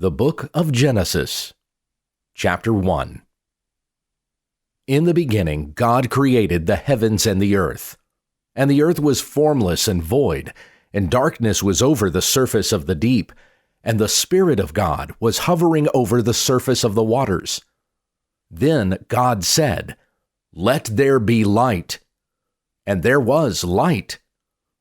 The Book of Genesis, Chapter 1. In the beginning, God created the heavens and the earth. And the earth was formless and void, and darkness was over the surface of the deep, and the Spirit of God was hovering over the surface of the waters. Then God said, "Let there be light." And there was light.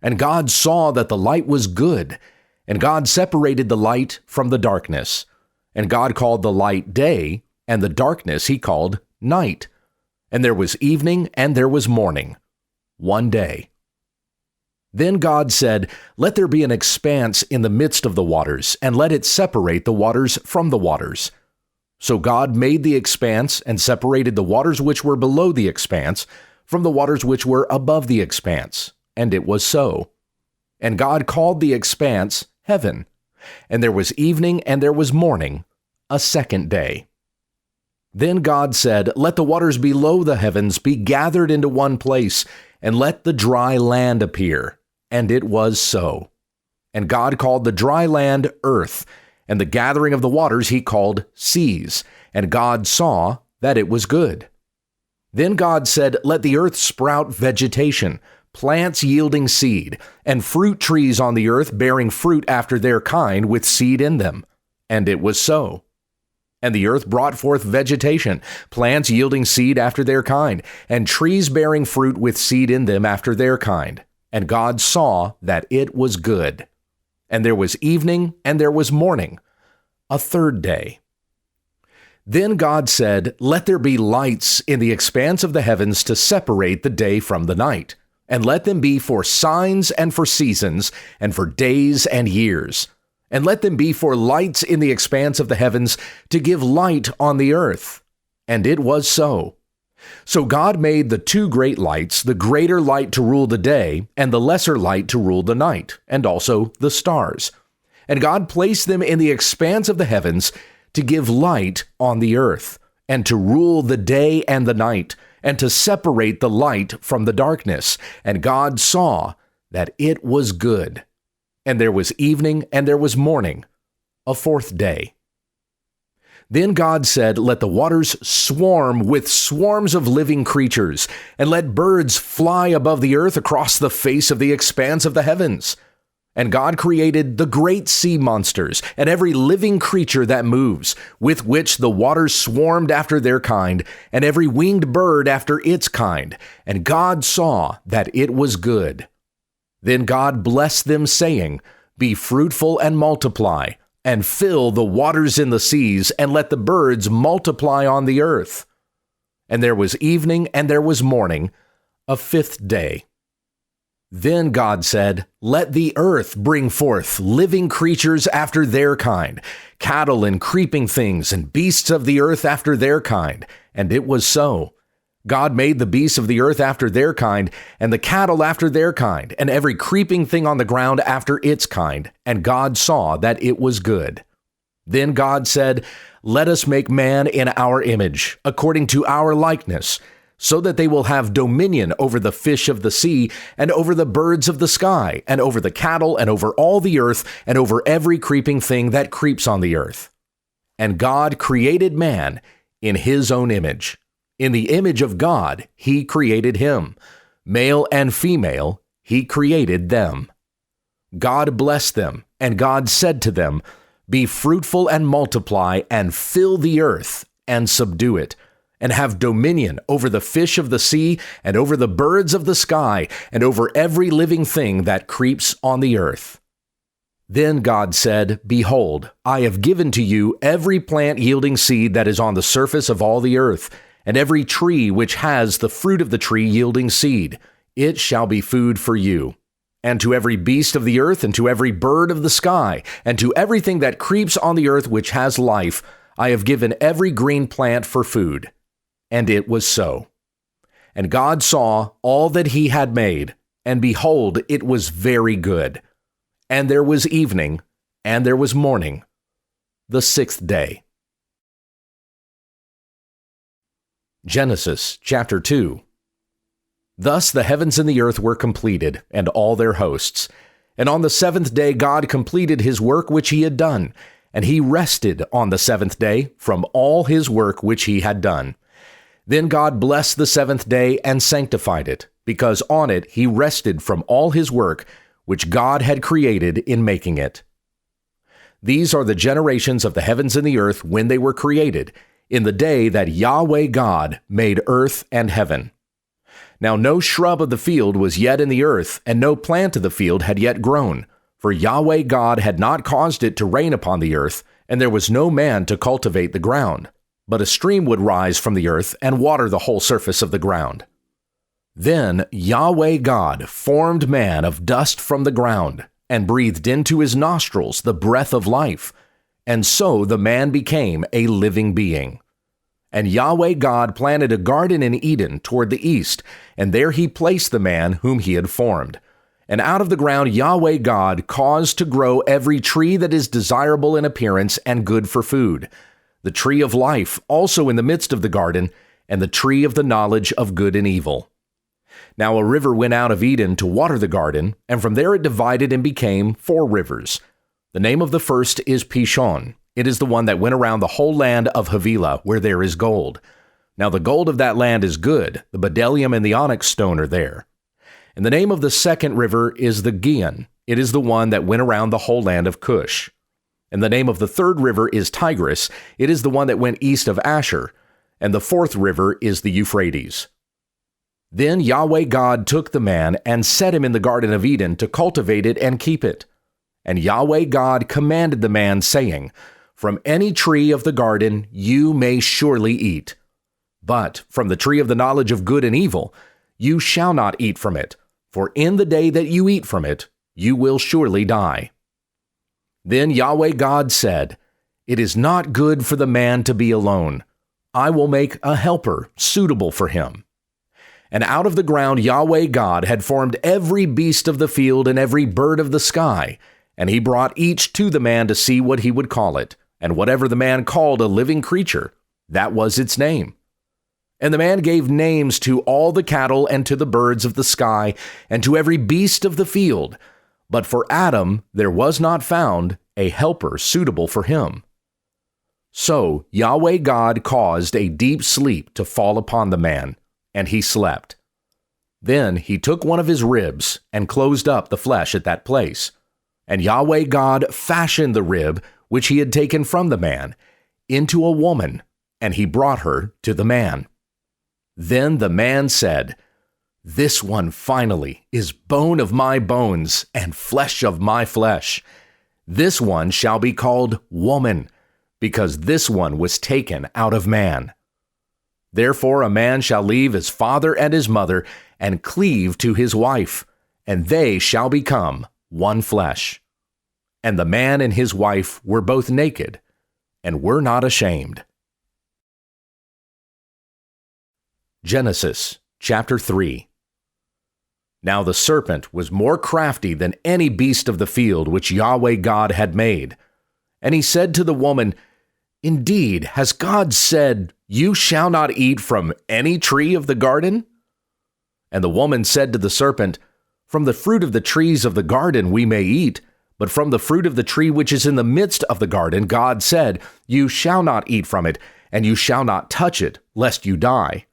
And God saw that the light was good, and God separated the light from the darkness. And God called the light day, and the darkness he called night. And there was evening, and there was morning, one day. Then God said, "Let there be an expanse in the midst of the waters, and let it separate the waters from the waters." So God made the expanse, and separated the waters which were below the expanse from the waters which were above the expanse. And it was so. And God called the expanse heaven. And there was evening, and there was morning, a second day. Then God said, "Let the waters below the heavens be gathered into one place, and let the dry land appear." And it was so. And God called the dry land earth, and the gathering of the waters he called seas. And God saw that it was good. Then God said, "Let the earth sprout vegetation, plants yielding seed, and fruit trees on the earth bearing fruit after their kind with seed in them." And it was so. And the earth brought forth vegetation, plants yielding seed after their kind, and trees bearing fruit with seed in them after their kind. And God saw that it was good. And there was evening, and there was morning, a third day. Then God said, "Let there be lights in the expanse of the heavens to separate the day from the night, and let them be for signs and for seasons and for days and years. And let them be for lights in the expanse of the heavens to give light on the earth." And it was so. So God made the two great lights, the greater light to rule the day, and the lesser light to rule the night, and also the stars. And God placed them in the expanse of the heavens to give light on the earth, and to rule the day and the night, and to separate the light from the darkness. And God saw that it was good. And there was evening, and there was morning, a fourth day. Then God said, "Let the waters swarm with swarms of living creatures, and let birds fly above the earth across the face of the expanse of the heavens." And God created the great sea monsters, and every living creature that moves, with which the waters swarmed after their kind, and every winged bird after its kind. And God saw that it was good. Then God blessed them, saying, "Be fruitful and multiply, and fill the waters in the seas, and let the birds multiply on the earth." And there was evening, and there was morning, a fifth day. Then God said, "Let the earth bring forth living creatures after their kind, cattle and creeping things, and beasts of the earth after their kind." And it was so. God made the beasts of the earth after their kind, and the cattle after their kind, and every creeping thing on the ground after its kind. And God saw that it was good. Then God said, "Let us make man in our image, according to our likeness, so that they will have dominion over the fish of the sea, and over the birds of the sky, and over the cattle, and over all the earth, and over every creeping thing that creeps on the earth." And God created man in his own image. In the image of God, he created him. Male and female, he created them. God blessed them, and God said to them, "Be fruitful and multiply, and fill the earth, and subdue it, and have dominion over the fish of the sea, and over the birds of the sky, and over every living thing that creeps on the earth." Then God said, "Behold, I have given to you every plant yielding seed that is on the surface of all the earth, and every tree which has the fruit of the tree yielding seed. It shall be food for you. And to every beast of the earth, and to every bird of the sky, and to everything that creeps on the earth which has life, I have given every green plant for food." And it was so. And God saw all that he had made, and behold, it was very good. And there was evening, and there was morning, the sixth day. Genesis chapter 2. Thus the heavens and the earth were completed, and all their hosts. And on the seventh day God completed his work which he had done, And he rested on the seventh day from all his work which he had done. Then God blessed the seventh day and sanctified it, because on it he rested from all his work which God had created in making it. These are the generations of the heavens and the earth when they were created, in the day that Yahweh God made earth and heaven. Now no shrub of the field was yet in the earth, and no plant of the field had yet grown, for Yahweh God had not caused it to rain upon the earth, and there was no man to cultivate the ground. But a stream would rise from the earth and water the whole surface of the ground. Then Yahweh God formed man of dust from the ground, and breathed into his nostrils the breath of life, and so the man became a living being. And Yahweh God planted a garden in Eden toward the east, and there he placed the man whom he had formed. And out of the ground Yahweh God caused to grow every tree that is desirable in appearance and good for food, the tree of life also in the midst of the garden, and the tree of the knowledge of good and evil. Now a river went out of Eden to water the garden, and from there it divided and became 4 rivers. The name of the first is Pishon. It is the one that went around the whole land of Havilah, where there is gold. Now the gold of that land is good, the bdellium and the onyx stone are there. And the name of the second river is the Gihon. It is the one that went around the whole land of Cush. And the name of the third river is Tigris. It is the one that went east of Asher. And the fourth river is the Euphrates. Then Yahweh God took the man and set him in the Garden of Eden to cultivate it and keep it. And Yahweh God commanded the man, saying, From any tree of the garden you may surely eat. But from the tree of the knowledge of good and evil you shall not eat from it, for in the day that you eat from it you will surely die. Then Yahweh God said, It is not good for the man to be alone. I will make a helper suitable for him. And out of the ground Yahweh God had formed every beast of the field and every bird of the sky, and he brought each to the man to see what he would call it. And whatever the man called a living creature, that was its name. And the man gave names to all the cattle and to the birds of the sky and to every beast of the field. But for Adam there was not found a helper suitable for him. So Yahweh God caused a deep sleep to fall upon the man, and he slept. Then he took one of his ribs and closed up the flesh at that place. And Yahweh God fashioned the rib which he had taken from the man into a woman, and he brought her to the man. Then the man said, This one finally is bone of my bones and flesh of my flesh. This one shall be called woman, because this one was taken out of man. Therefore a man shall leave his father and his mother and cleave to his wife, and they shall become one flesh. And the man and his wife were both naked, and were not ashamed. Genesis chapter 3. Now the serpent was more crafty than any beast of the field which Yahweh God had made. And he said to the woman, Indeed, has God said, You shall not eat from any tree of the garden? And the woman said to the serpent, From the fruit of the trees of the garden we may eat, but from the fruit of the tree which is in the midst of the garden, God said, You shall not eat from it, and you shall not touch it, lest you die.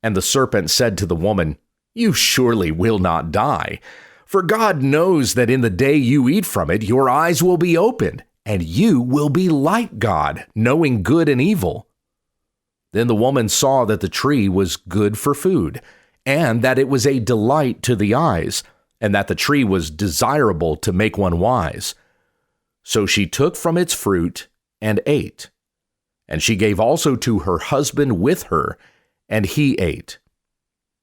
And the serpent said to the woman, You surely will not die, for God knows that in the day you eat from it, your eyes will be opened, and you will be like God, knowing good and evil. Then the woman saw that the tree was good for food, and that it was a delight to the eyes, and that the tree was desirable to make one wise. So she took from its fruit and ate. And she gave also to her husband with her, and he ate.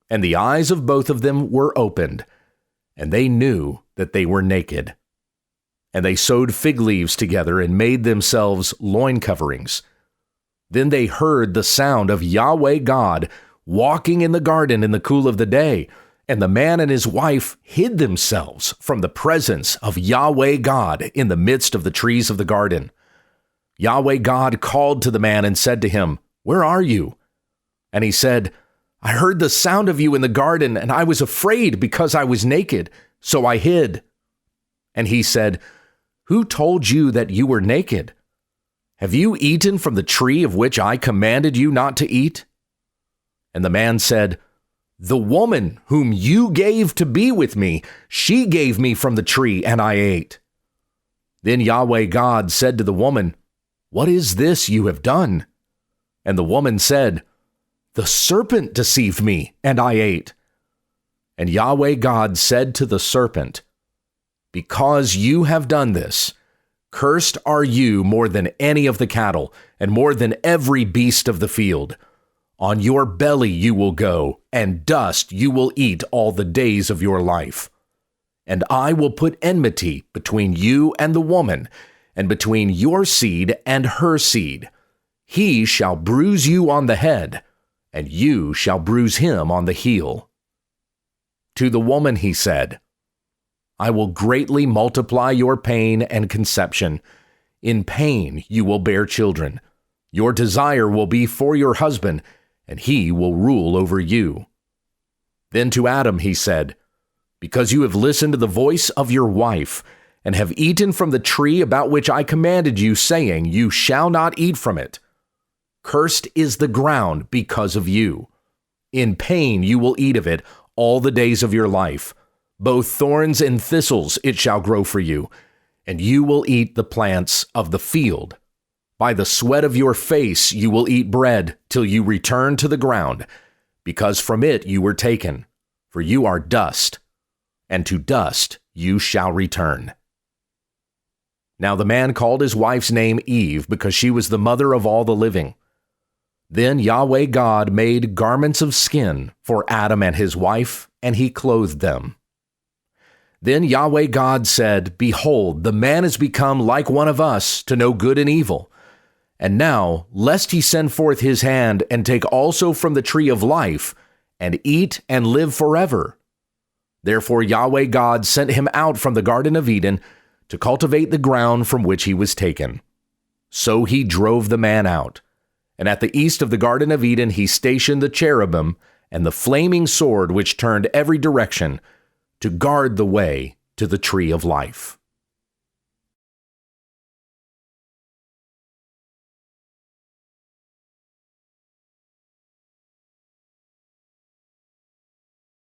And the eyes of both of them were opened, and they knew that they were naked. And they sewed fig leaves together and made themselves loin coverings. Then they heard the sound of Yahweh God walking in the garden in the cool of the day, and the man and his wife hid themselves from the presence of Yahweh God in the midst of the trees of the garden. Yahweh God called to the man and said to him, Where are you? And he said, I heard the sound of you in the garden, and I was afraid because I was naked, so I hid. And he said, Who told you that you were naked? Have you eaten from the tree of which I commanded you not to eat?" And the man said, "The woman whom you gave to be with me, she gave me from the tree, and I ate." Then Yahweh God said to the woman, "What is this you have done?" And the woman said, "The serpent deceived me, and I ate." And Yahweh God said to the serpent, "Because you have done this, cursed are you more than any of the cattle, and more than every beast of the field. On your belly you will go, and dust you will eat all the days of your life. And I will put enmity between you and the woman, and between your seed and her seed. He shall bruise you on the head, and you shall bruise him on the heel." To the woman he said, "I will greatly multiply your pain and conception. In pain you will bear children. Your desire will be for your husband, and he will rule over you." Then to Adam he said, "Because you have listened to the voice of your wife, and have eaten from the tree about which I commanded you, saying, 'You shall not eat from it,' cursed is the ground because of you. In pain you will eat of it all the days of your life. Both thorns and thistles it shall grow for you, and you will eat the plants of the field. By the sweat of your face you will eat bread till you return to the ground, because from it you were taken, for you are dust, and to dust you shall return." Now the man called his wife's name Eve, because she was the mother of all the living. Then Yahweh God made garments of skin for Adam and his wife, and he clothed them. Then Yahweh God said, "Behold, the man is become like one of us, to know good and evil. And now, lest he send forth his hand and take also from the tree of life, and eat and live forever." Therefore Yahweh God sent him out from the Garden of Eden to cultivate the ground from which he was taken. So he drove the man out. And at the east of the Garden of Eden he stationed the cherubim and the flaming sword which turned every direction, to guard the way to the tree of life.